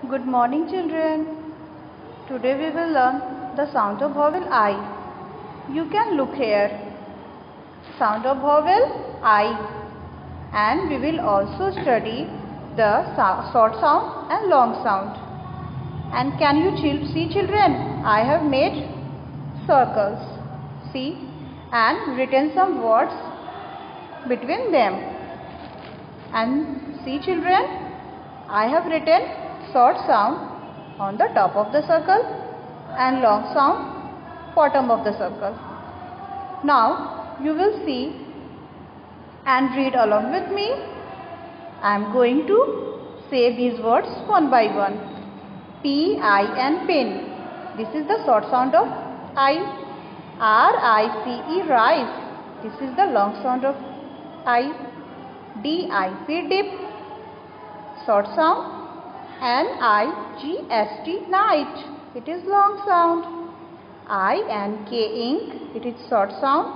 Good morning, children. Today we will learn the sound of vowel I. You can look here. Sound of vowel I. And we will also study the short sound and long sound. And can you see, children? I have made circles. See? And written some words between them. And see, children, I have written short sound on the top of the circle and long sound bottom of the circle. Now you will see and read along with me. I am going to say these words one by one. P-I-N, pin. This is the short sound of I. R-I-C-E, rice. This is the long sound of I. D-I-P, dip. Short sound. N-I-G-S-T, night. It is long sound. I-N-K, ink. It is short sound.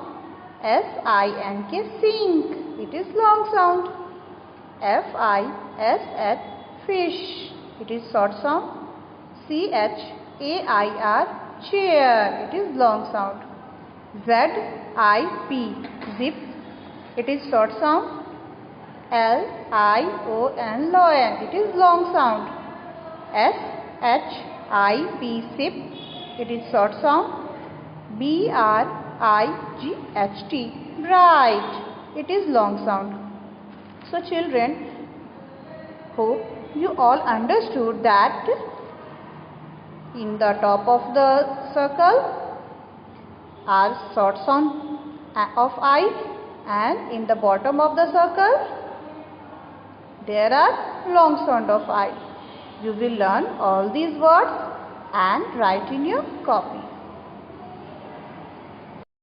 S-I-N-K, sink. It is long sound. F-I-S-H, fish. It is short sound. C-H-A-I-R, chair. It is long sound. Z-I-P, zip. It is short sound. L-I-O-N, lion. It is long sound. S-H-I-P, sip. It is short sound. B-R-I-G-H-T, bright. It is long sound. So children, hope you all understood that in the top of the circle are short sound of I, and in the bottom of the circle there are long sound of I. You will learn all these words and write in your copy.